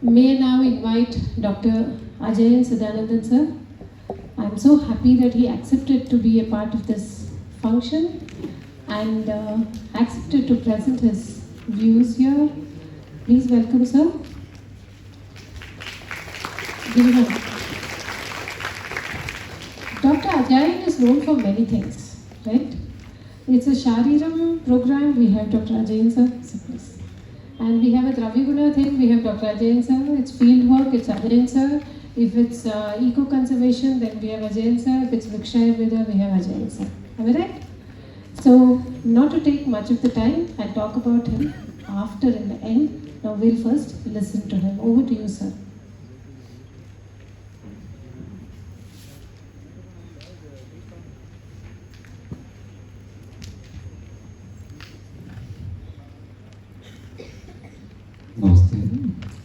May I now invite Dr. Ajayan Sadanandan sir. I'm so happy that he accepted to be a part of this function and accepted to present his views here. Please welcome sir. Dr. Ajayan is known for many things, right? It's a Sháríra program, we have Dr. Ajayan sir, so please. And we have a Dravya Guna thing, we have Dr. Ajayan sir. It's field work, it's Ajayan sir. If it's eco-conservation, then we have Ajayan sir. If it's Ayurveda, we have Ajayan sir. Am I right? So, not to take much of the time, I'll talk about him after in the end. Now we'll first listen to him. Over to you, sir. Namaste,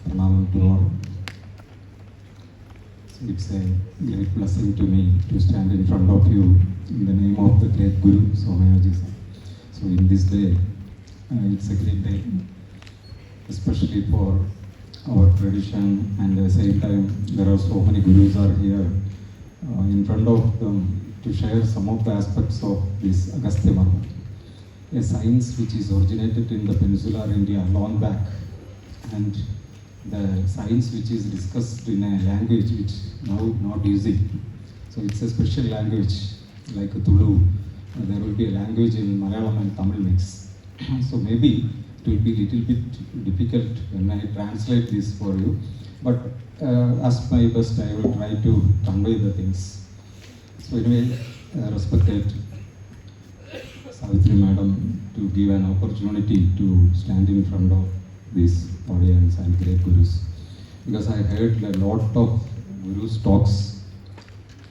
Pranam to all. It's a great blessing to me to stand in front of you in the name of the great Guru Somayaji. So in this day, it's a great day, especially for our tradition, and at the same time there are so many Gurus are here in front of them to share some of the aspects of this Agastya Marma, a science which is originated in the peninsular India long back, and the science which is discussed in a language which now not using. So it's a special language like Tulu. There will be a language in Malayalam and Tamil mix. So maybe it will be a little bit difficult when I translate this for you. But as my best, I will try to convey the things. So anyway, respected Savitri Madam to give an opportunity to stand in front of this audience and great Gurus, because I heard a lot of Gurus talks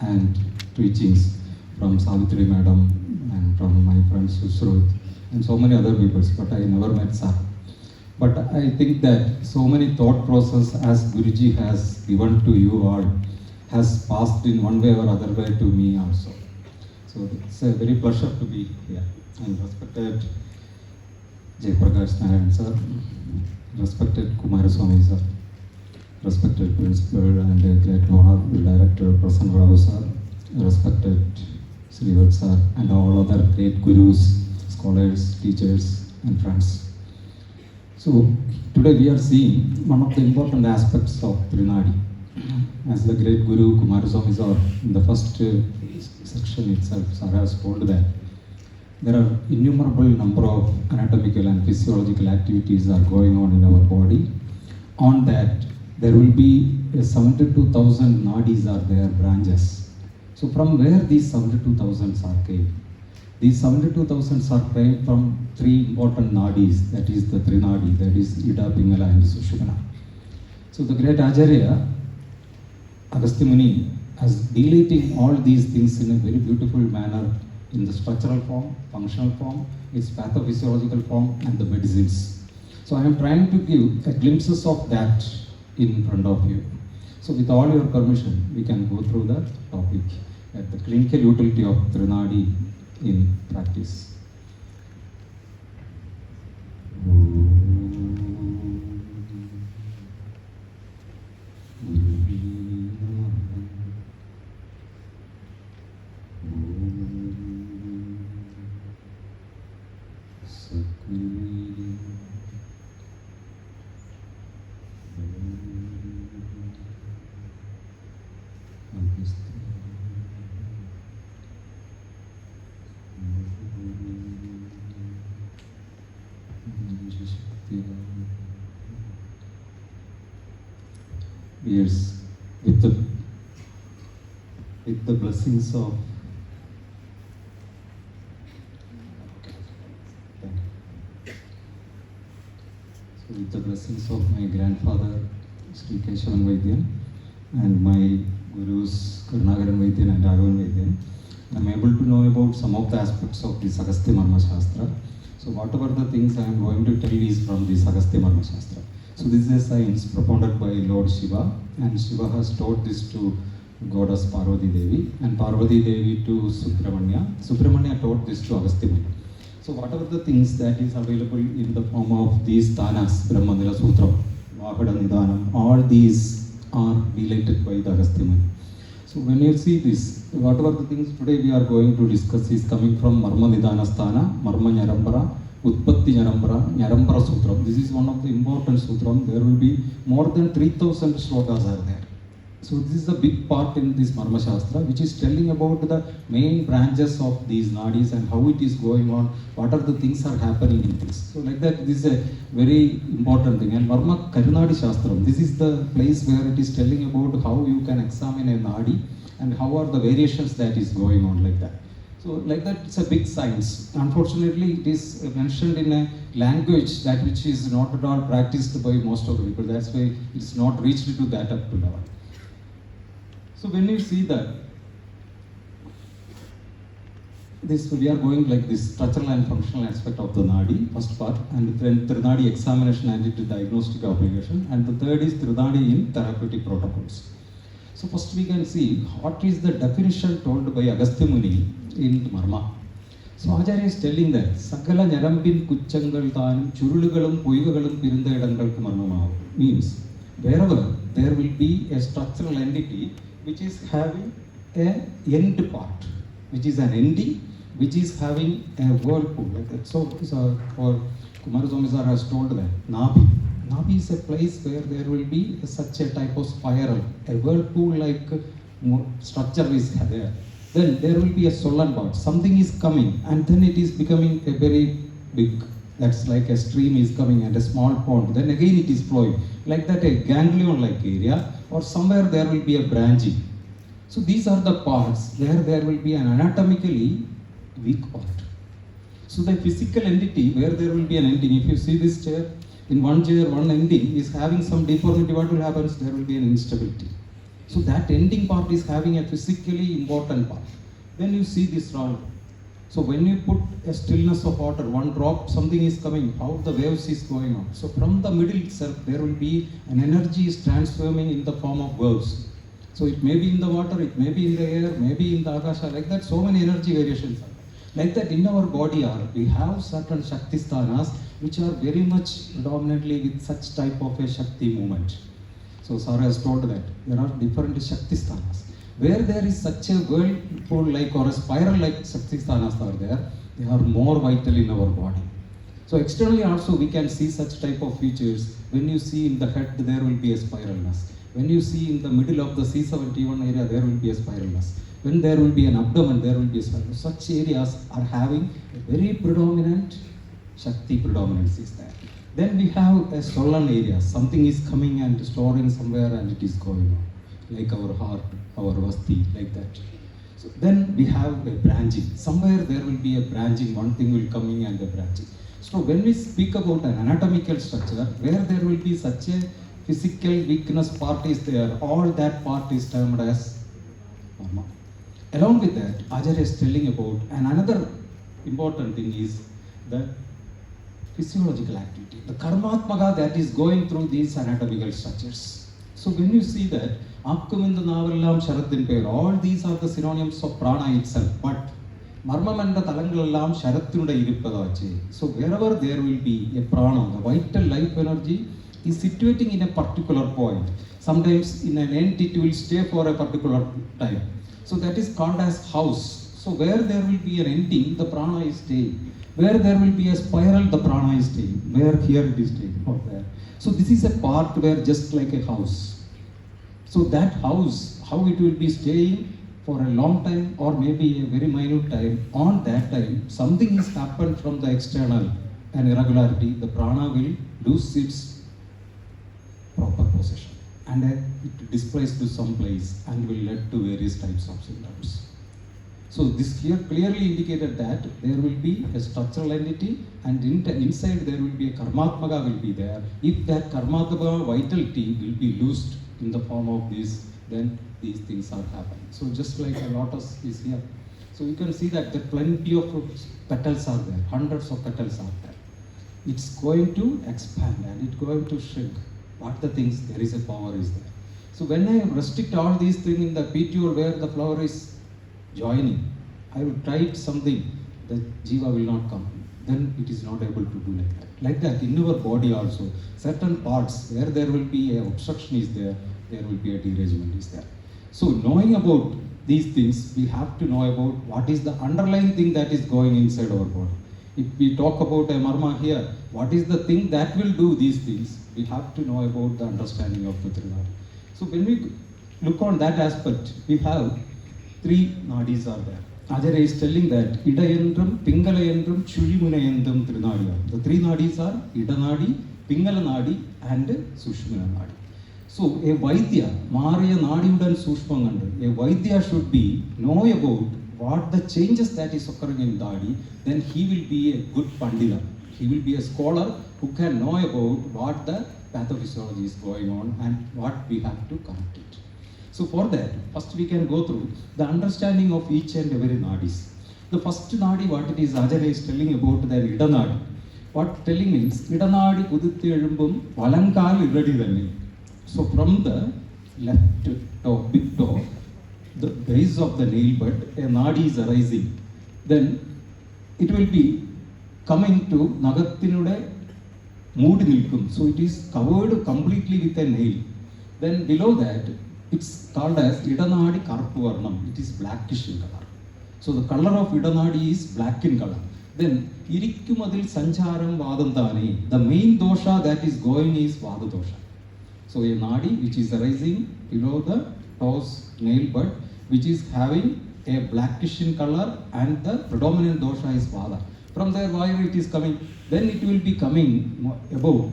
and teachings from Savitri Madam and from my friend Susruth and so many other people, but I never met Sir. But I think that so many thought process as Guruji has given to you all has passed in one way or other way to me also. So it's a very pleasure to be here. And respected Jayaprakash Narayan Sir, respected Kumaraswamy sir, respected principal and great honorable director Prasanna Rao sir, respected Srivat sir, and all other great gurus, scholars, teachers and friends. So today we are seeing one of the important aspects of Trinadi. As the great Guru Kumaraswamy sir in the first section itself, sir has told that there are innumerable number of anatomical and physiological activities are going on in our body. On that, there will be 72,000 nadis are there, branches. So from where these 72,000 are came? These 72,000 are came from three important nadis, that is the Trinadi, that is Ida, Pingala and Sushumna. So the great Acharya, Agastya Muni, has deleting all these things in a very beautiful manner in the structural form, functional form, its pathophysiological form, and the medicines. So I am trying to give a glimpses of that in front of you. So with all your permission, we can go through the topic at the clinical utility of Trinadi in practice. Yes, with the blessings of with the blessings of my grandfather Sri Keshavan Vaidyan and my gurus Karnagaran Vaidyan and Raghavan Vaidyan, I am able to know about some of the aspects of this Agastya Marma Shastra. So whatever the things I am going to tell is from this Agastya Marma Shastra. So this is a science propounded by Lord Shiva, and Shiva has taught this to goddess Parvati Devi, and Parvati Devi to Subramanya. Subramanya taught this to Agastya Muni. So whatever the things that is available in the form of these Tanas, Brahmanila Sutra, Mahada Nidanam, all these are related by the Agastya Marma. So when you see this, whatever the things today we are going to discuss is coming from Marma Nidana Sthana, Marma Nyarambara, Utpatti Nyarambara, Nyarambara Sutram. This is one of the important sutram. There will be more than 3000 shlokas are there. So this is a big part in this Marma Shastra, which is telling about the main branches of these nadis and how it is going on, what are the things are happening in this. So like that, this is a very important thing. And Marma Karunadi Shastram, this is the place where it is telling about how you can examine a nadi and how are the variations that is going on like that. So like that, it's a big science. Unfortunately, it is mentioned in a language that which is not at all practiced by most of the people. That's why it's not reached to that up to level. So when you see that, this we are going like this structural and functional aspect of the nadi, first part, and then Trinadi examination and the diagnostic obligation, and the third is Trinadi in therapeutic protocols. So first we can see what is the definition told by Agastya Muni in Marma. So Ajayan is telling that Sakala Nyarambin Kuchangal Thanum Churulugalum Puigagalum Pirunda Idangalku Marmamavu means wherever there will be a structural entity which is having a end part, which is an ending, which is having a whirlpool like that. So for Kumaraswamy sir has told that Nabi. Nabi is a place where there will be such a type of spiral, a whirlpool like structure is there. Then there will be a solan part, something is coming and then it is becoming a very big, that's like a stream is coming and a small pond, then again it is flowing. Like that, a ganglion-like area, or somewhere there will be a branching. So these are the parts where there will be an anatomically weak part. So the physical entity where there will be an ending, if you see this chair, in one chair, one ending is having some deformity, what will happen? There will be an instability. So that ending part is having a physically important part. Then you see this round. So when you put a stillness of water, one drop, something is coming, how the waves is going on. So from the middle itself, there will be an energy is transforming in the form of waves. So it may be in the water, it may be in the air, maybe in the akasha, like that, so many energy variations are there. Like that in our body we have certain Shakti sthanas which are very much predominantly with such type of a Shakti movement. So Sara has told that there are different Shakti sthanas. Where there is such a whirlpool like or a spiral like Shakti sthanas are there, they are more vital in our body. So externally also we can see such type of features. When you see in the head there will be a spiralness. When you see in the middle of the C71 area there will be a spiralness. When there will be an abdomen there will be a spiralness. Such areas are having a very predominant Shakti predominance is there. Then we have a stolen area. Something is coming and storing somewhere and it is going on. Like our heart, our vasti, like that. So then we have a branching. Somewhere there will be a branching, one thing will coming and a branching. So when we speak about an anatomical structure, where there will be such a physical weakness part is there, all that part is termed as Marma. Along with that, Ajayan is telling about, and another important thing is the physiological activity, the karmatmaka that is going through these anatomical structures. So when you see that, Akkumindu Navallam Sharathin Pair, all these are the synonyms of prana itself, but Marmamanda Talangalam Sharatunda Iripadachi. So wherever there will be a prana, the vital life energy is situating in a particular point. Sometimes in an end it will stay for a particular time. So that is called as house. So where there will be an ending, the prana is staying. Where there will be a spiral, the prana is staying. Where here it is staying, or there. So this is a part where just like a house. So that house, how it will be staying for a long time or maybe a very minute time, on that time, something is happened from the external, an irregularity, the prana will lose its proper position. And it displays to some place and will lead to various types of symptoms. So this here clearly indicated that there will be a structural entity and inside there will be a karmatmaka will be there. If that karmatmaka vitality will be loosed in the form of this, then these things are happening. So just like a lotus is here. So you can see that there plenty of petals are there, hundreds of petals are there. It's going to expand and it's going to shrink. What the things, there is a power is there. So when I restrict all these things in the petiole where the flower is joining, I will try something, the jiva will not come. Then it is not able to do like that. Like that, in our body also, certain parts where there will be a obstruction is there will be a derangement is there. So knowing about these things, we have to know about what is the underlying thing that is going inside our body. If we talk about a marma here, what is the thing that will do these things? We have to know about the understanding of the Trinadi. So when we look on that aspect, we have 3 nadis are there. Ajarya is telling that Idayandram, Pingalayandram, Chulimunayandram Trinadi. The 3 nadis are Idanadi, Pingalanadi and Sushmana Nadi. So a Vaidya, Mariya Nadiudan Sushmanganda, a Vaidya should be know about what the changes that is occurring in Dadi, then he will be a good Pandita. He will be a scholar who can know about what the pathophysiology is going on and what we have to correct it. So for that, first we can go through the understanding of each and every nadis. The first nadi, what it is, Ajarya is telling about the Idanadi. What telling means, Idanadi Kuduthi Elumbum, Valankal Iradi Dhanni. So from the left toe, big toe, the base of the nail bud, a nadi is arising. Then it will be coming to Nagattinude Mood Nilkum. So it is covered completely with a nail. Then below that, it's called as Idanadi Karpuvarnam. It is blackish in color. So the color of Idanadi is black in color. Then Irikkumadil Sancharam Vadantani. The main dosha that is going is Vada dosha. So a nadi which is arising below the toes nail bud, which is having a blackish in color, and the predominant dosha is Vada. From there, where it is coming, then it will be coming above,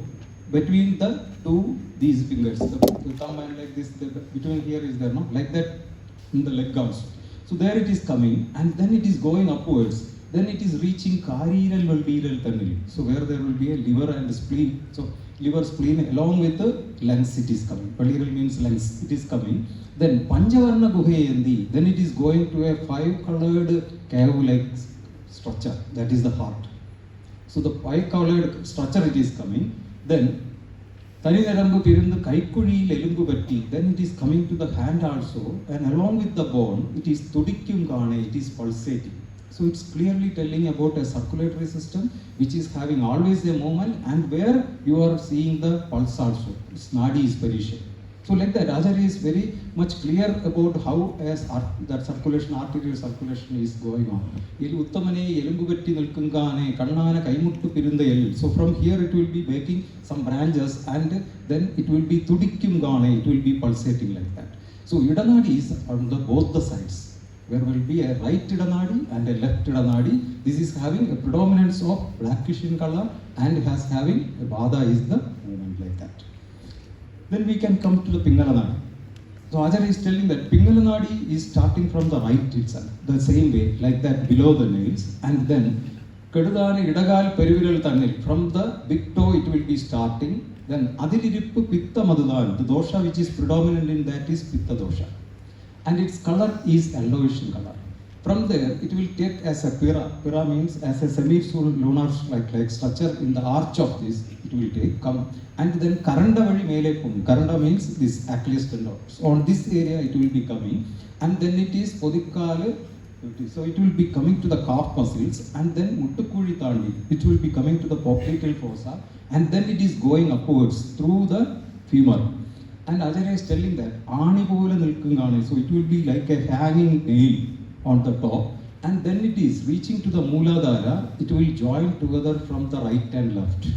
between the two these fingers, the thumb and like this, between here is there, no? Like that in the leg also. So there it is coming, and then it is going upwards. Then it is reaching Kariral Valdiral Tanil. So where there will be a liver and spleen. So liver, spleen along with the lungs it is coming. Valdiral means lungs, it is coming. Then Panchavarna Guhayandi, then it is going to a 5-colored cave-like structure, that is the heart. So the 5-colored structure it is coming. Then Tanidarambu Pirindu Kaikuri Lelumbu Batti, then it is coming to the hand also, and along with the bone, it is Tudikyum Gane, it is pulsating. So it's clearly telling about a circulatory system which is having always a movement, and where you are seeing the pulse also. Its nadi is perished. So like that, Ajarya is very much clear about how that circulation, arterial circulation is going on. So from here it will be making some branches, and then it will be Tudikyum Gane, it will be pulsating like that. So Idanadi is on both the sides. There will be a right Idanadi and a left Idanadi. This is having a predominance of blackish in color and has having a Vada is the movement like that. Then we can come to the Pingalanadi. So Ajarya is telling that Pingalanadi is starting from the right itself, the same way, like that below the nails, and then Kadudani Idagal Periviral Tanil, from the big toe it will be starting. Then Adilirippu Pitta Madudan, the dosha which is predominant in that is Pitta dosha. And its color is yellowish in color. From there, it will take as a pira. Pira means as a semi-lunar like structure in the arch of this, it will take, come. And then Karanda Vali Mele Pum. Karanda means this Achilles tendon. So on this area, it will be coming. And then it is Podikale. So it will be coming to the calf muscles. And then Muttukuli Tandi, which will be coming to the popliteal fossa. And then it is going upwards through the femur. And Ajarya is telling that so it will be like a hanging nail on the top, and then it is reaching to the Mooladhara, it will join together from the right and left.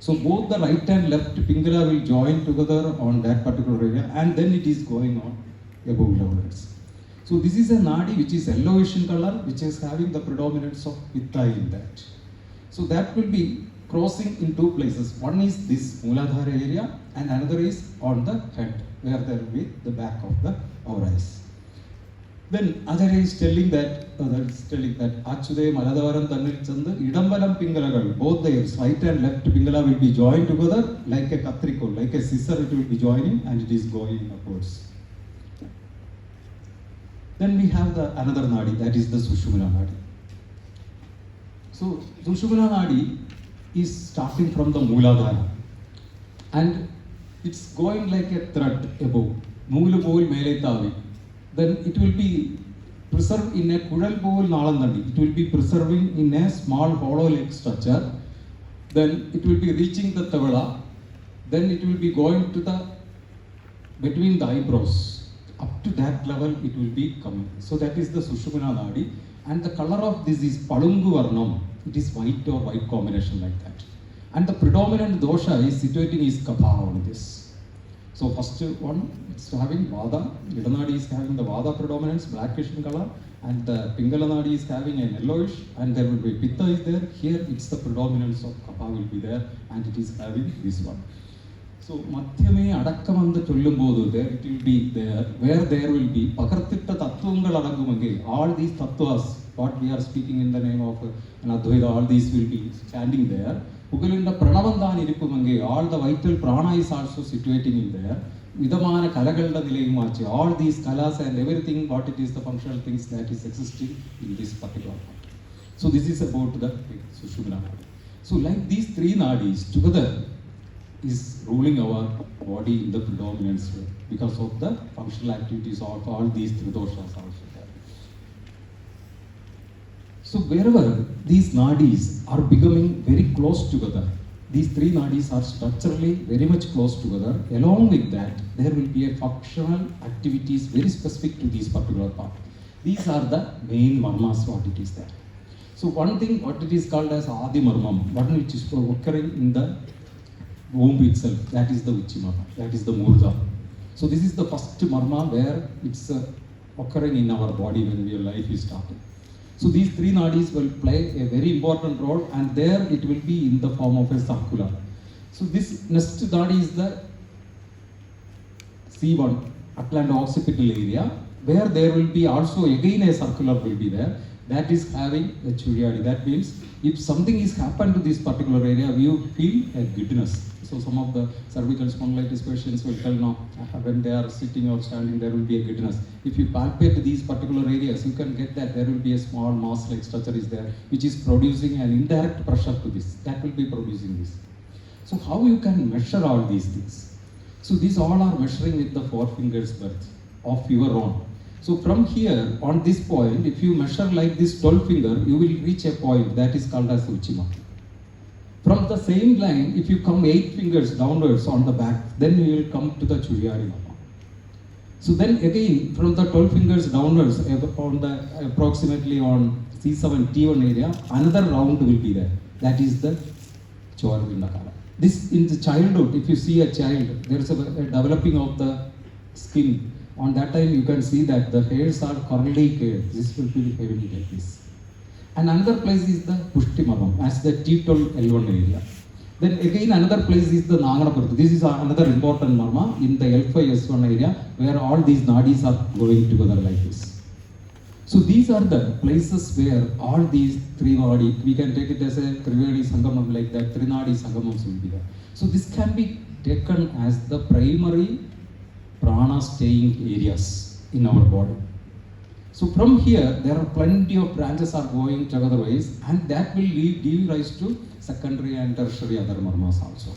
So both the right and left Pingala will join together on that particular area, and then it is going on above levels. So this is a nadi which is yellowish in color, which is having the predominance of Pitta in that. So that will be crossing in 2 places. One is this Mooladhara area, and another is on the head, where there will be the back of the auras. Then Ajarya is telling that Achude Maladavaram Tanil Chandu Idambalam Pingalagal, both the right and left Pingala will be joined together like a katriko, like a scissor it will be joining, and it is going upwards. Then we have another nadi, that is the Sushumna nadi. So Sushumna nadi is starting from the Mooladhara, and it's going like a thread above. Moolu Bowl Mele Tavi. Then it will be preserved in a Kudal Bowl Nalandandi. It will be preserving in a small hollow like structure. then it will be reaching the Tavala, then it will be going to the between the eyebrows. Up to that level it will be coming. So that is the Sushumna Nadi, and the color of this is Palungu Varnam. It is white or white combination like that. And the predominant dosha is situating is Kapha on this. So first one, it's having Vada. Idanadi is having the Vada predominance, blackish in color, and the Pingala Nadi is having an yellowish, and there will be Pitta is there. Here it's the predominance of Kapha will be there, and it is having this one. So Madhyame Adakkamanda Chollumbodhu, there it will be there, where there will be Pakartitta Tattvangal Adangumage. All these tattvas, what we are speaking in the name of Advaita, all these will be standing there. Pugalinda Pranavandan Irippumange, all the vital prana is also situating in there. Vidamana Kalagalda Nilayumachi, all these kalas and everything, what it is, the functional things that is existing in this particular part. So this is about the Sushumna. So like these three nadis together is ruling our body in the predominance way because of the functional activities of all these three doshas also there. So wherever these nadis are becoming very close together, these three nadis are structurally very much close together. Along with that, there will be a functional activities very specific to this particular part. These are the main marmas what it is there. So one thing what it is called as Adi Marmam, one which is occurring in the womb itself, that is the Vichi Marma, that is the Murja. So this is the first Marma where it's occurring in our body when your life is starting. So these three nadis will play a very important role, and there it will be in the form of a circular. So this next nadi is the C1, Atlanto-occipital area, where there will be also again a circular will be there. That is having a Churyadi. That means if something is happened to this particular area, you feel a giddiness. So some of the cervical spondylitis patients will tell now when they are sitting or standing, there will be a giddiness. If you palpate these particular areas, you can get that there will be a small mass-like structure is there, which is producing an indirect pressure to this. That will be producing this. So how you can measure all these things? So these all are measuring with the 4 fingers birth of your own. So from here on this point, if you measure like this 12 finger, you will reach a point that is called as Uchima. From the same line, if you come 8 fingers downwards on the back, then you will come to the Churyadi Marma. So then again, from the 12 fingers downwards, on the approximately on C7 T1 area, another round will be there. That is the Chaurvindakala. This in the childhood, if you see a child, there is a developing of the skin. On that time, you can see that the hairs are curly hairs. This will be heavily like this. And another place is the Pushti Marmam, as the T12 L1 area. Then again another place is the Naganapurtha. This is another important Marma in the L5 S1 area, where all these nadis are going together like this. So these are the places where all these three nadi, we can take it as a Trivedi Sangamam like that, Trinadi Sangamams will be there. So this can be taken as the primary prana staying areas in our body. So from here, there are plenty of branches are going together ways, and that will give rise to secondary and tertiary other marmas also.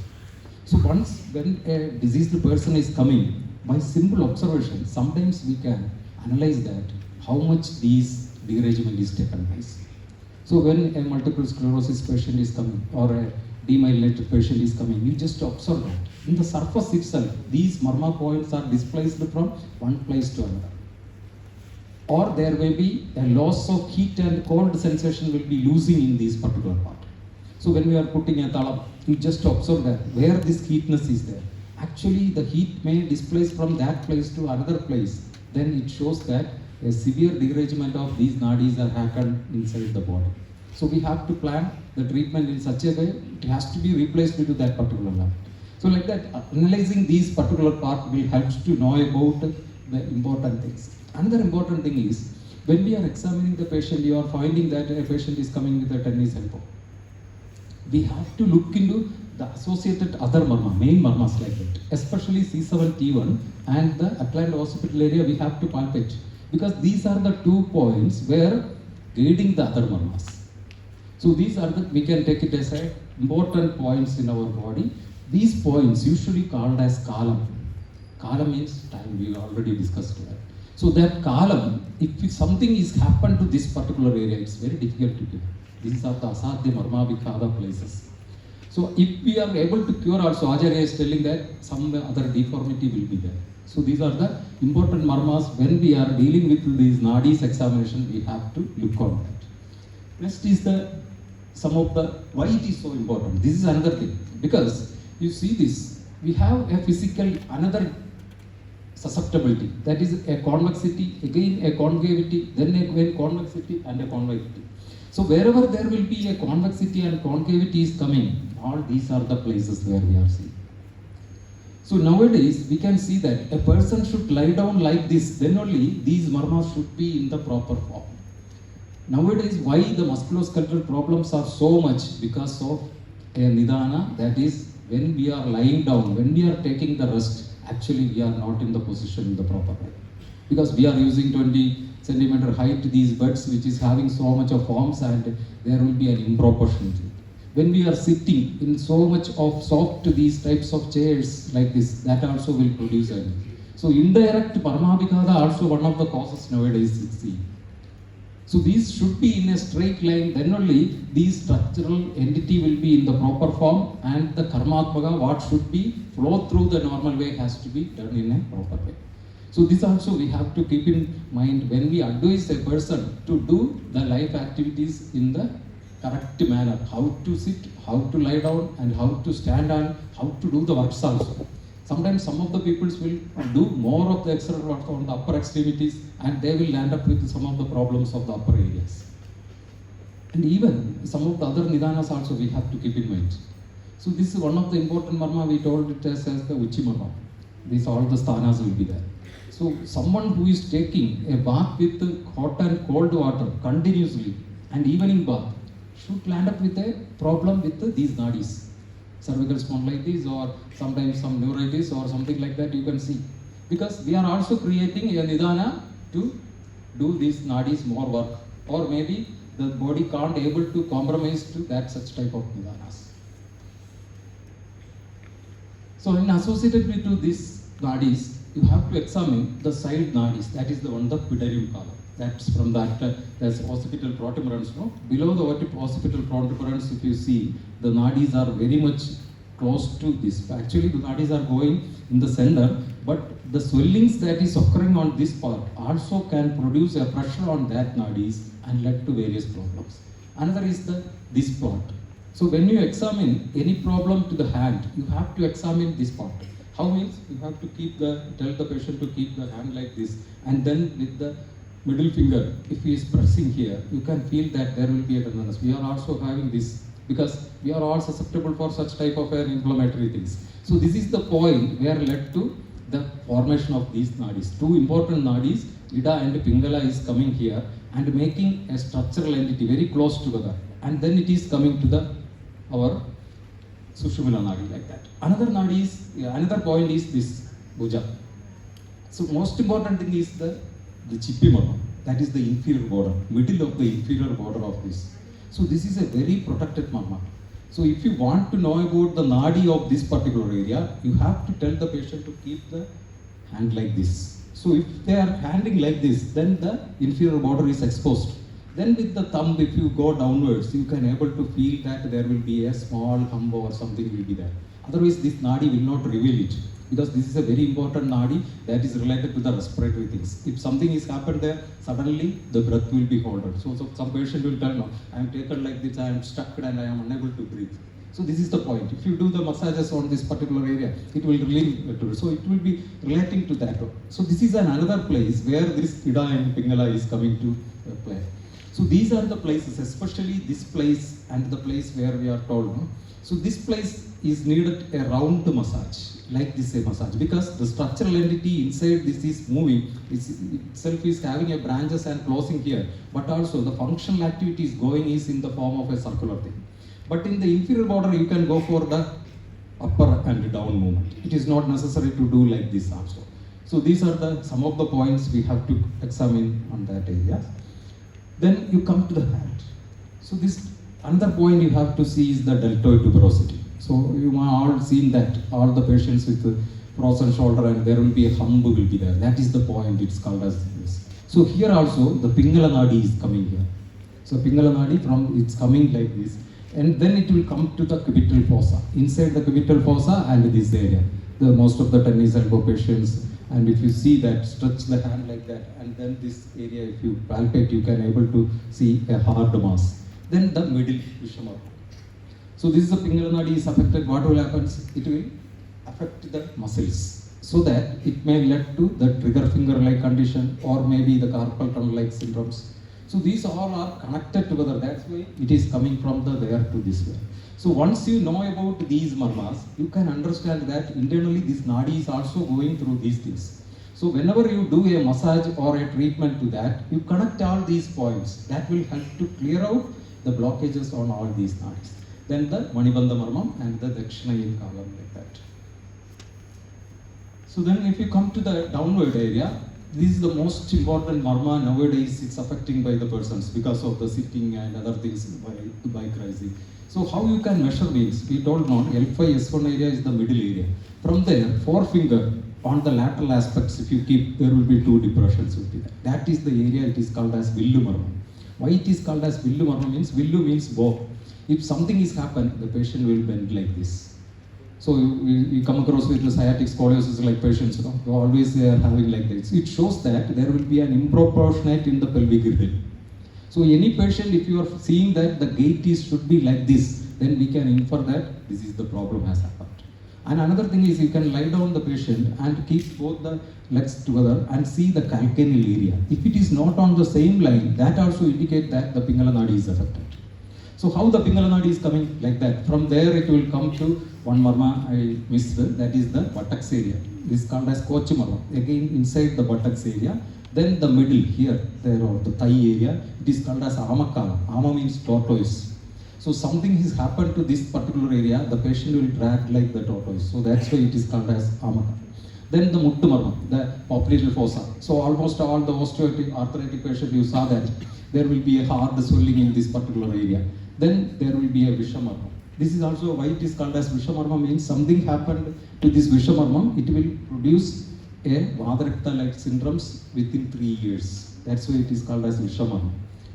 So once when a diseased person is coming, by simple observation, sometimes we can analyze that how much these deregiment is taken place. So when a multiple sclerosis patient is coming or a demyelinated patient is coming, you just observe that. In the surface itself, these marma points are displaced from one place to another. Or there may be a loss of heat and cold sensation will be losing in this particular part. So when we are putting a talam, you just observe that where this heatness is there. Actually, the heat may displace from that place to another place. Then it shows that a severe deregiment of these nadis are happened inside the body. So we have to plan the treatment in such a way, it has to be replaced to that particular level. So like that, analyzing these particular part will help to know about the important things. Another important thing is, when we are examining the patient, you are finding that a patient is coming with a tennis elbow. We have to look into the associated other marma, main marmas like that, especially C7 T1 and the Atlanto-occipital area we have to palpate, because these are the 2 points where guiding the other marmas. So these are the, we can take it as a important points in our body. These points usually called as kalam. Kalam means time, we already discussed that. So that kalam, if something is happened to this particular area, it's very difficult to give. These are the asadhya marma vikhada places. So if we are able to cure also, Ajayan is telling that some other deformity will be there. So these are the important marmas. When we are dealing with these nadis examination, we have to look on that. Next is some of the why it is so important. This is another thing, because you see this, we have a physical another susceptibility, that is a convexity, again a concavity, then a convexity and a convexity. So wherever there will be a convexity and concavity is coming, all these are the places where we are seeing. So nowadays we can see that a person should lie down like this, then only these marmas should be in the proper form. Nowadays, why the musculoskeletal problems are so much? Because of a nidana, that is, when we are lying down, when we are taking the rest, actually we are not in the position in the proper way. Because we are using 20 centimeter height these beds, which is having so much of forms, and there will be an improportionality. When we are sitting in so much of soft these types of chairs like this, that also will produce energy. So indirect paramavikada also one of the causes nowadays is seen. So these should be in a straight line, then only these structural entity will be in the proper form, and the karmatmaka, what should be flow through the normal way, has to be done in a proper way. So this also we have to keep in mind when we advise a person to do the life activities in the correct manner, how to sit, how to lie down, and how to stand, and how to do the works also. Sometimes some of the peoples will do more of the extra work on the upper extremities, and they will land up with some of the problems of the upper areas. And even some of the other nidanas also we have to keep in mind. So this is one of the important marma, we told it as the Uchi marma. These all the sthanas will be there. So someone who is taking a bath with hot and cold water continuously, and evening bath, should land up with a problem with these nadis. Cervical spondylitis, or sometimes some neuritis or something like that, you can see. Because we are also creating a nidana to do these nadis more work, or maybe the body can't able to compromise to that such type of nidanas. So in associated with these nadis, you have to examine the side nadis, that is the one, the pidarium column. That's from that, there's occipital protuberance. No? Below the occipital protuberance, if you see, the nadis are very much close to this. Actually, the nadis are going in the center, but the swellings that is occurring on this part also can produce a pressure on that nadis and lead to various problems. Another is this part. So when you examine any problem to the hand, you have to examine this part. How means you have to tell the patient to keep the hand like this, and then with the middle finger, if he is pressing here, you can feel that there will be a tenderness. We are also having this because we are all susceptible for such type of inflammatory things. So this is the point where led to the formation of these nadis. Two important nadis, Ida and Pingala, is coming here and making a structural entity very close together, and then it is coming to our Sushumna nadi like that. Another point is this Bhuja. So most important thing is the Chippi marma, that is the inferior border, middle of the inferior border of this. So this is a very protected marma. So if you want to know about the nadi of this particular area, you have to tell the patient to keep the hand like this. So if they are handing like this, then the inferior border is exposed. Then with the thumb, if you go downwards, you can able to feel that there will be a small hump or something will be there. Otherwise, this nadi will not reveal it, because this is a very important nadi that is related to the respiratory things. If something is happened there, suddenly the breath will be halted. So some patient will tell, no, I am taken like this, I am stuck and I am unable to breathe. So this is the point. If you do the massages on this particular area, it will relieve it. So it will be relating to that. So this is another place where this Ida and Pingala is coming to play. So these are the places, especially this place and the place where we are told. No? So this place is needed a round massage, like this a massage, because the structural entity inside this is moving, itself is having a branches and closing here, but also the functional activity is going is in the form of a circular thing. But in the inferior border, you can go for the upper and down movement. It is not necessary to do like this also. So these are some of the points we have to examine on that area. Then you come to the hand. So this another point you have to see is the deltoid tuberosity. So you have all seen that all the patients with frozen shoulder and there will be a hump will be there. That is the point, it's called as this. So here also the Pingala nadi is coming here. So Pingala nadi it's coming like this. and then it will come to the cubital fossa. Inside the cubital fossa and this area, the most of the tennis elbow patients, and if you see that, stretch the hand like that, and then this area, if you palpate, you can able to see a hard mass. Then the middle Vishama. So this is the Pingala Nadi is affected. What will happen? It will affect the muscles, so that it may lead to the trigger finger-like condition, or maybe the carpal tunnel-like syndromes. So these all are connected together. That's why it is coming from the there to this way. So once you know about these marmas, you can understand that internally this nadi is also going through these things. So whenever you do a massage or a treatment to that, you connect all these points. That will help to clear out the blockages on all these nadis. Then the Manibandha Marmam and the Dakshinayan column like that. So then if you come to the downward area, this is the most important marma nowadays. It's affecting by the persons because of the sitting and other things by rising. So how you can measure means, we told now L5 S1 area is the middle area. From there, forefinger on the lateral aspects, if you keep, there will be two depressions will be there. That is the area it is called as Villu Marma. Why it is called as Villu Marma means, Villu means bow. If something is happened, the patient will bend like this. So we come across with the sciatic scoliosis like patients, you know, always they are having like this. It shows that there will be an improportionate in the pelvic region. So any patient, if you are seeing that the gait is should be like this, then we can infer that this is the problem has happened. And another thing is, you can lie down the patient and keep both the legs together and see the calcaneal area. If it is not on the same line, that also indicate that the Pingala Nadi is affected. So how the Pingala Nadi is coming like that? From there it will come to one marma I missed, that is the buttocks area. This is called as Kochi Marma. Again inside the buttocks area. Then the middle here, there or the thigh area, it is called as Amakala. Ama means tortoise. So something has happened to this particular area, the patient will drag like the tortoise. So that's why it is called as Amakala. Then the Muttu Marma, the popliteal fossa. So almost all the osteoarthritic patient, you saw that there will be a hard swelling in this particular area. Then there will be a Vishamarma. This is also why it is called as Vishamarma, means something happened to this Vishamarma, it will produce a Vadarakta-like syndromes within 3 years. That's why it is called as Vishamarma.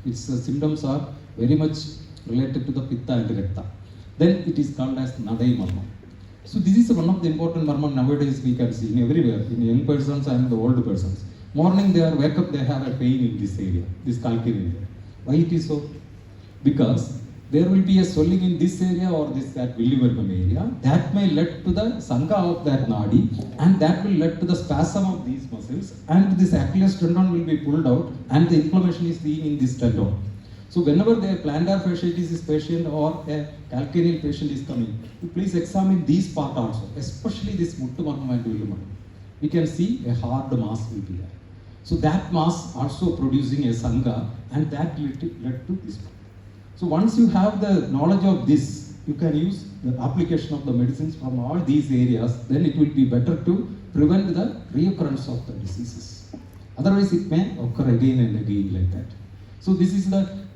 Its symptoms are very much related to the Pitta and Rakta. Then it is called as Nadai Marma. So this is one of the important marma nowadays we can see in everywhere, in young persons and the old persons. Morning they are wake up, they have a pain in this area, this calcaneal area. Why it is so? Because there will be a swelling in this area or that Villivargam area that may lead to the sangha of that nadi, and that will lead to the spasm of these muscles, and this Achilles tendon will be pulled out and the inflammation is seen in this tendon. So whenever the plantar fasciitis patient or a calcaneal patient is coming, you please examine these part also, especially this Muttu Marma and Villu Marma. We can see a hard mass will be there. So that mass also producing a sangha, and that led to this. So once you have the knowledge of this, you can use the application of the medicines from all these areas, then it will be better to prevent the reoccurrence of the diseases. Otherwise it may occur again and again like that. So this is the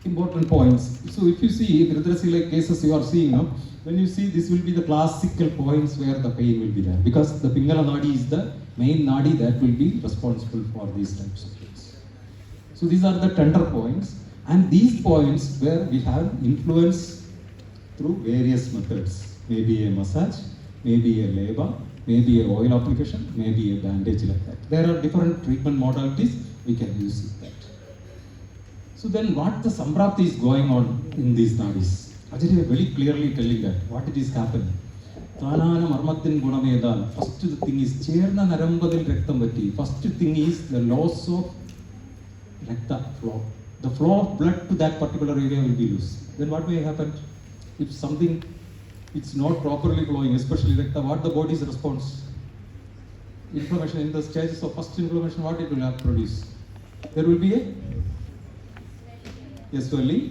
important points. So if you see like cases you are seeing now, when you see this will be the classical points where the pain will be there, because the Pingala Nadi is the main Nadi that will be responsible for these types of things. So these are the tender points. And these points where we have influence through various methods, maybe a massage, maybe a labor, maybe a oil application, maybe a bandage like that. There are different treatment modalities we can use with that. So then what the samprapti is going on in these nadis? Ajayan is very clearly telling that what it is happening. Tanana marmathin gunamedan. First thing is cherna narambadil rektam vatti. First thing is the loss of rekta flow. The flow of blood to that particular area will be loose. Then what may happen? If something it's not properly flowing, especially recta, what the body's response? Inflammation. In the stages of first inflammation, what it will have produce? There will be a swelling.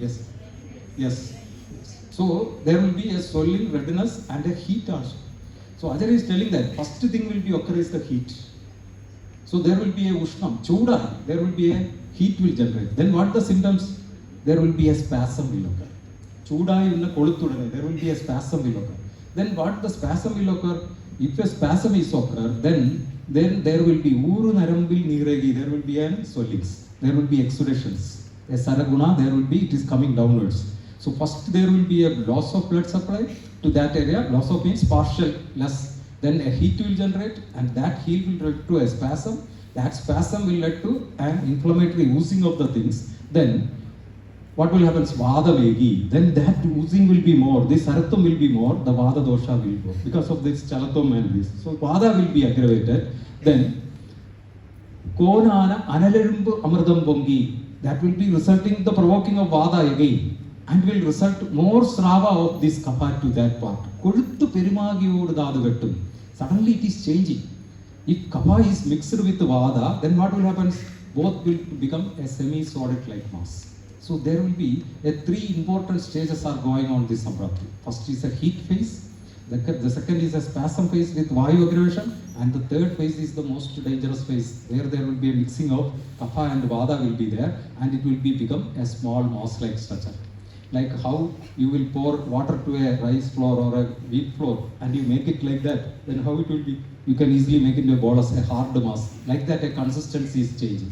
Yes. So there will be a swelling, redness, and a heat also. So Ajayan is telling that first thing will be occur is the heat. So there will be a ushnam, chuda. There will be a heat will generate. Then what the symptoms? There will be a spasm will occur. Chuda in the kodutudane, there will be a spasm will occur. Then what the spasm will occur? If a spasm is occur, then there will be uru narambil niregi, there will be an swellings, there will be exudations. A saraguna, there will be, it is coming downwards. So first there will be a loss of blood supply to that area. Loss of means partial less. Then a heat will generate, and that heat will lead to a spasm. That spasm will lead to an inflammatory oozing of the things. Then what will happen? Vada vegi. Then that oozing will be more. This aratham will be more. The vada dosha will go because of this chalatham and this. So vada will be aggravated. Then konana analirumbu amradam bongi. That will be resulting the provoking of vada again, and will result more srava of this kapha to that part. Koduttu perimagiyodu dhadu vettum. Suddenly it is changing. If kapha is mixed with vada, then what will happen? Both will become a semi-solid like mass. So there will be three important stages are going on this samprapti. First is a heat phase. The second is a spasm phase with vayu aggravation, and the third phase is the most dangerous phase, where there will be a mixing of kapha and vada will be there, and it will become a small moss-like structure. Like how you will pour water to a rice flour or a wheat flour and you make it like that, then how it will be? You can easily make it into a ball as a hard mass. Like that, a consistency is changing.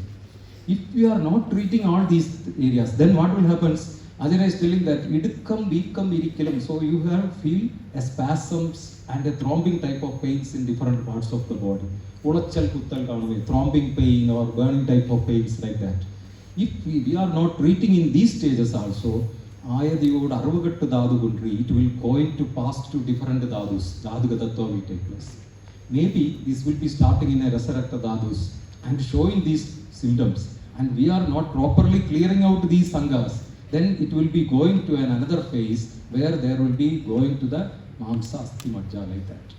If we are not treating all these areas, then what will happen? Ajayan is telling that idukkam, veekkam, irikkilam. So you have feel a spasms and a thrombing type of pains in different parts of the body. Ulachal kuttal kanave, thrombing pain or burning type of pains like that. If we are not treating in these stages also, Ayadiyodu Aruvagattu Dhadu Gundri, it will going to pass to different dhadus. Dhadugatattva will take place. Maybe this will be starting in a Rasarakta dhadus and showing these symptoms, and we are not properly clearing out these sanghas, then it will be going to another phase where there will be going to the Mamsa Asti Majja like that.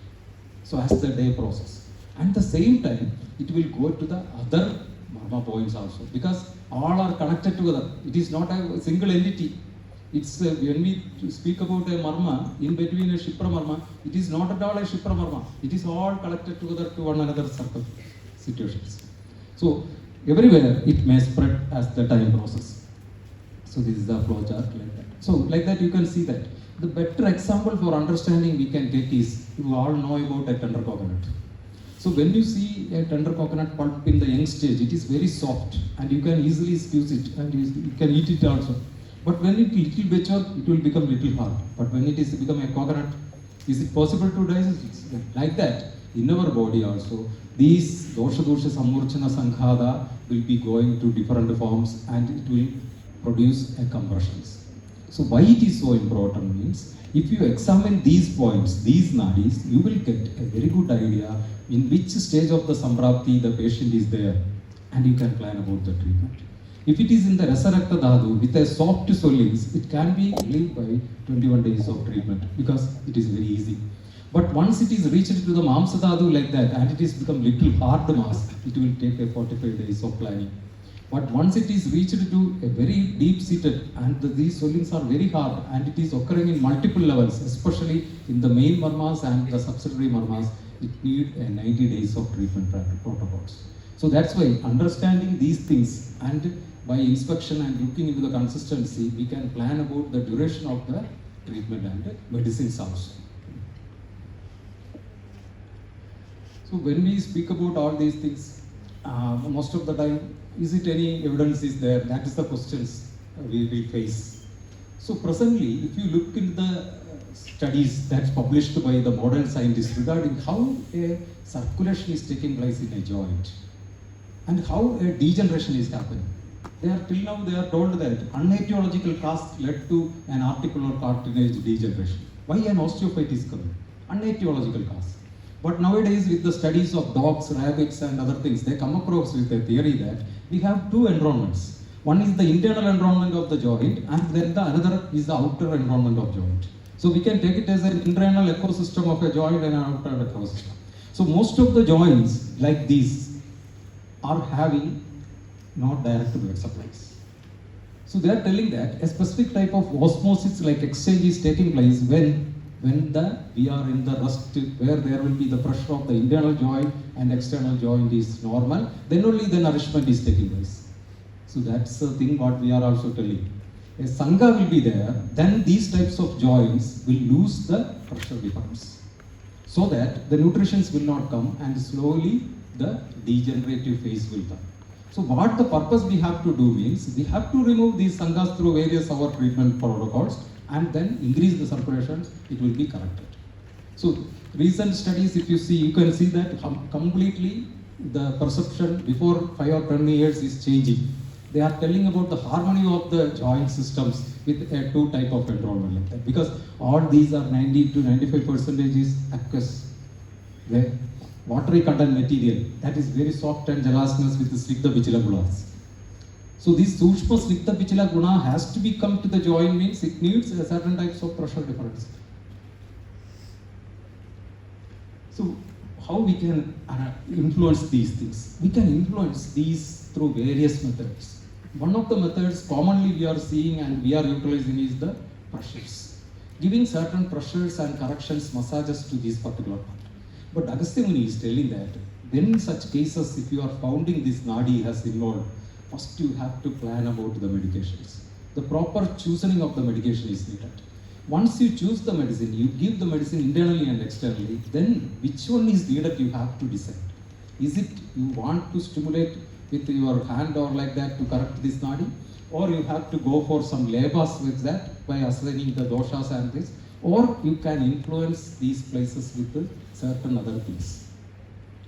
So as the day process. And the same time, it will go to the other Marma points also, because all are connected together. It is not a single entity. It's when we speak about a marma, in between a Shipra marma, it is not at all a Shipra marma. It is all connected together to one another circle situations. So everywhere it may spread as the time process. So this is the flow chart like that. So like that you can see that. The better example for understanding we can take is, you all know about a tender coconut. So when you see a tender coconut pulp in the young stage, it is very soft and you can easily squeeze it and you can eat it also. But when it little mature, it will become little hard. But when it is become a coconut, is it possible to digest it? Like that, in our body also, these dosha samurchana sankhada will be going to different forms and it will produce a compressions. So why it is so important means, if you examine these points, these nadis, you will get a very good idea in which stage of the samprapti the patient is there, and you can plan about the treatment. If it is in the Rasarakta Dhadu with a soft swellings, it can be relieved by 21 days of treatment because it is very easy. But once it is reached to the Mamsa Dhadu like that and it is become little hard mass, it will take a 45 days of planning. But once it is reached to a very deep seated and these swellings are very hard and it is occurring in multiple levels, especially in the main marmas and the subsidiary marmas, it needs 90 days of treatment protocols. So that's why understanding these things and by inspection and looking into the consistency, we can plan about the duration of the treatment and medicines also. So when we speak about all these things, most of the time, is it any evidence is there? That is the questions we will face. So presently, if you look into the studies that's published by the modern scientists regarding how a circulation is taking place in a joint and how a degeneration is happening. Till now they are told that unetiological cause led to an articular cartilage degeneration. Why an osteophyte is coming? Unetiological cause. But nowadays with the studies of dogs, rabbits and other things, they come across with a theory that we have two environments. One is the internal environment of the joint and then the another is the outer environment of joint. So we can take it as an internal ecosystem of a joint and an outer ecosystem. So most of the joints like these are having not direct blood supplies. So they are telling that a specific type of osmosis like exchange is taking place when we are in the rest where there will be the pressure of the internal joint and external joint is normal, then only the nourishment is taking place. So that's the thing what we are also telling. A sangha will be there, then these types of joints will lose the pressure difference. So that the nutritions will not come and slowly the degenerative phase will come. So what the purpose we have to do means, we have to remove these sanghas through various our treatment protocols and then increase the circulation, it will be corrected. So recent studies, if you see, you can see that completely the perception before 5 or 10 years is changing. They are telling about the harmony of the joint systems with a 2 type of enrollment like that. Because all these are 90 to 95% is aqueous, the watery content material that is very soft and gelatinous with the Snigdha Vichila gunas. So this Sukshma Snigdha Vichila guna has to be come to the joint, means it needs a certain types of pressure difference. So how we can influence these things? We can influence these through various methods. One of the methods commonly we are seeing and we are utilizing is the pressures. Giving certain pressures and corrections, massages to this particular part. But Agastya Muni is telling that when such cases, if you are finding this nadi has involved, first you have to plan about the medications. The proper choosing of the medication is needed. Once you choose the medicine, you give the medicine internally and externally, then which one is needed you have to decide. Is it you want to stimulate with your hand or like that to correct this nadi, or you have to go for some labas with that by assigning the doshas and this, or you can influence these places with certain other things.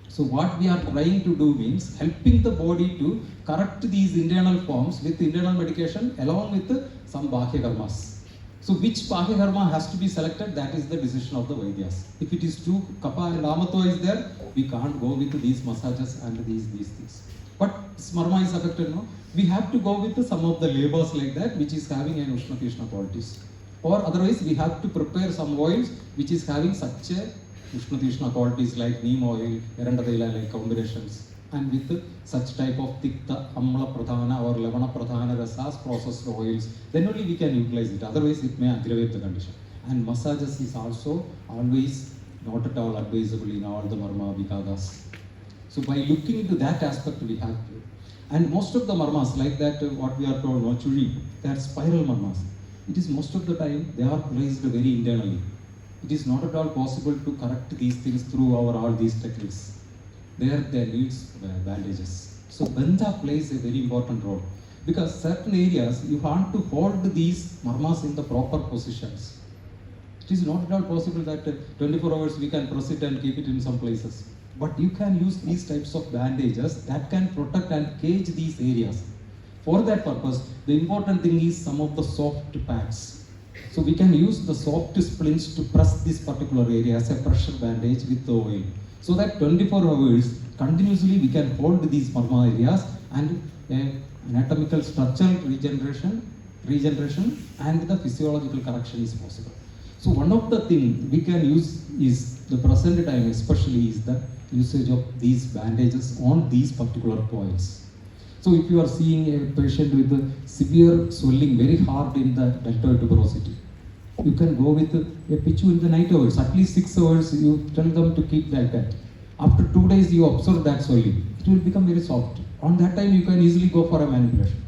So what we are trying to do means helping the body to correct these internal forms with internal medication along with some bahya karmas. So which bahya karma has to be selected, that is the decision of the Vaidyas. If it is too kapha and amatva is there, we can't go with these massages and these things. But smarma is affected, no? We have to go with some of the labors like that, which is having an Ushna Krishna qualities. Or otherwise, we have to prepare some oils which is having such a Ushna Krishna qualities like neem oil, erandadela like combinations, and with such type of tikta, amla pradhana or lavana pradhana rasas processed oils, then only we can utilize it. Otherwise, it may aggravate the condition. And massages is also always not at all advisable in all the marma vikagas. So by looking into that aspect, we have to. And most of the marmas like that, what we are told, no churi, they are spiral marmas. It is most of the time, they are placed very internally. It is not at all possible to correct these things through all these techniques. There needs bandages. So Bandha plays a very important role. Because certain areas, you want to hold these marmas in the proper positions. It is not at all possible that 24 hours we can press it and keep it in some places. But you can use these types of bandages that can protect and cage these areas. For that purpose, the important thing is some of the soft pads. So we can use the soft splints to press this particular area as a pressure bandage with the oil. So that 24 hours continuously we can hold these marma areas and anatomical structural regeneration and the physiological correction is possible. So one of the things we can use is the present time especially is the usage of these bandages on these particular points. So if you are seeing a patient with a severe swelling very hard in the deltoid tuberosity, you can go with a pichu in the night hours, at least 6 hours you tell them to keep like that. After 2 days you observe that swelling, it will become very soft. On that time you can easily go for a manipulation.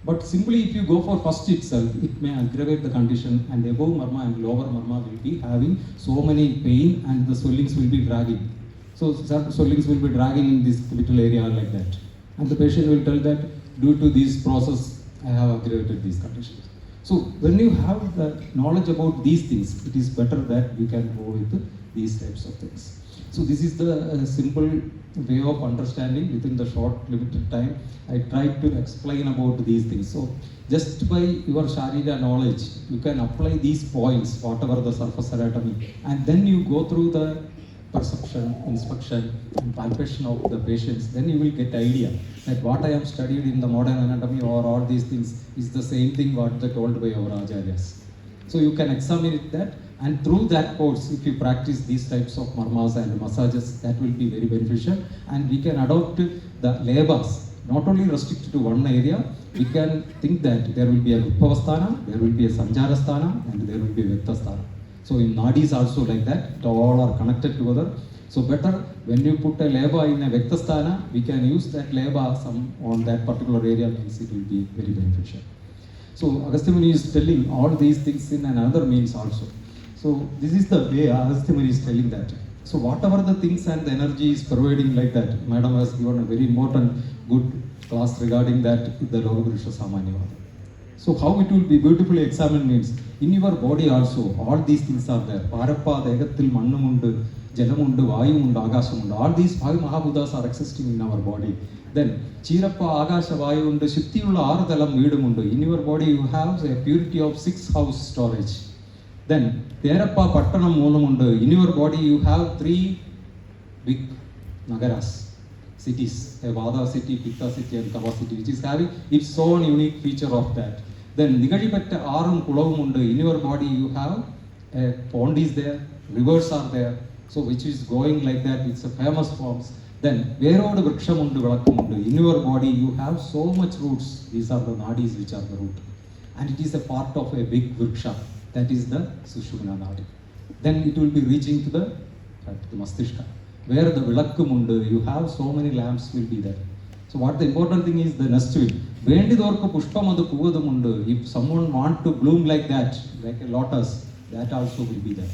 But simply if you go for first itself, it may aggravate the condition and above marma and lower marma will be having so many pain and the swellings will be dragging. So swellings will be dragging in this little area like that. And the patient will tell that due to this process, I have aggravated these conditions. So when you have the knowledge about these things, it is better that we can go with these types of things. So this is the simple way of understanding within the short limited time. I tried to explain about these things. So just by your Sháríra knowledge, you can apply these points, whatever the surface anatomy, and then you go through the perception, inspection, and palpation of the patients, then you will get idea that what I have studied in the modern anatomy or all these things is the same thing what they told by our Ajaryas. So you can examine it that, and through that course, if you practice these types of marmas and massages, that will be very beneficial, and we can adopt the labas, not only restricted to one area. We can think that there will be a Rupavasthana, there will be a Sanjarasthana, and there will be a Vettasthana. So in nadis also like that, it all are connected together. So better when you put a leba in a Vettasthana, we can use that leba some on that particular area, means it will be very beneficial. So Agastya Muni is telling all these things in another means also. So this is the way Agastya Muni is telling that. So whatever the things and the energy is providing like that, Madam has given a very important, good class regarding that, the Logapurusha Samanyavada. So how it will be beautifully examined means, in your body also, all these things are there. Parappa, Degatil, Mannamundu, Jalamundu, Vayumundu, Agashamundu, all these five Mahabhutas are existing in our body. Then, Chirappa, Agasha, Vayumundu, Shittiyulla, Aradalam, Vidumundu. In your body you have a purity of 6 house storage. Then, Therappa, Pattanam, Mulamundu. In your body you have 3 big Nagaras, cities, a Vada city, Pitta city and Kava city, which is having its own unique feature of that. Then Nigadipatta Arum Kulavumundu, in your body you have a pond is there, rivers are there, so which is going like that, it's a famous forms. Then Veroda Vrikshamundu Valakamundu, in your body you have so much roots, these are the nadis which are the root. And it is a part of a big vriksha, that is the Sushumna Nadi. Then it will be reaching to the Mastishka, where the Vilakkumundu, you have so many lamps will be there. So what the important thing is the nestui. Vendidorku pushpamadu puvadumundu. If someone want to bloom like that, like a lotus, that also will be there.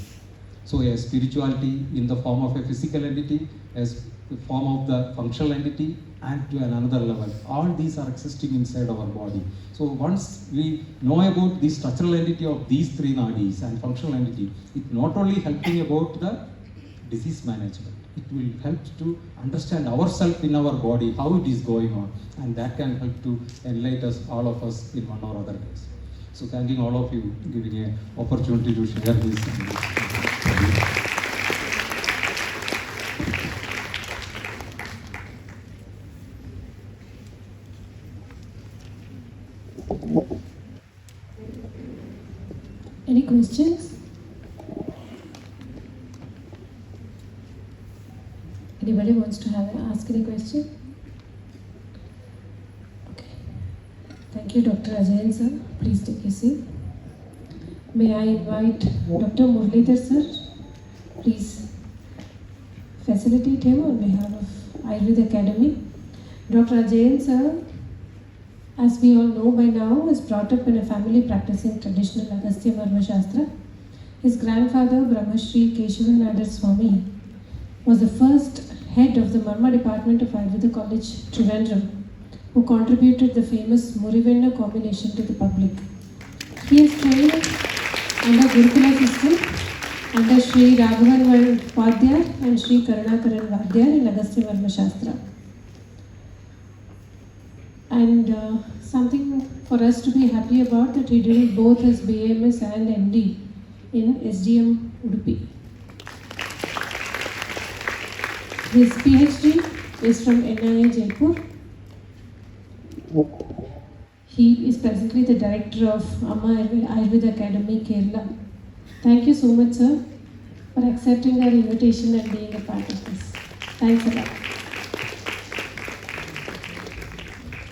So a spirituality in the form of a physical entity, as the form of the functional entity, and to another level. All these are existing inside our body. So once we know about the structural entity of these 3 nadis and functional entity, it not only helping about the disease management, it will help to understand ourselves in our body, how it is going on, and that can help to enlighten us, all of us, in one or other ways. So thanking all of you giving an opportunity to share this. Any questions? Anybody wants to ask any question? Okay. Thank you, Dr. Ajayan sir. Please take a seat. May I invite Dr. Muralidhar sir? Please facilitate him on behalf of Ayurveda Academy. Dr. Ajayan sir, as we all know by now, was brought up in a family practicing traditional Agastya Marma Shastra. His grandfather, Brahmashri Keshavanadar Swami, was the first head of the Marma department of Ayurveda College, Trivandrum, who contributed the famous Murivenna combination to the public. He is trained under Gurukula system under Sri Raghavan Vaidya and Sri Karunakaran Vaidya in Agastya Marma Shastra. And something for us to be happy about, that he did both his BAMS and MD in SDM Udupi. His PhD is from NIA Jaipur. He is presently the director of Amma Ayurveda Academy, Kerala. Thank you so much, sir, for accepting our invitation and being a part of this. Thanks a lot.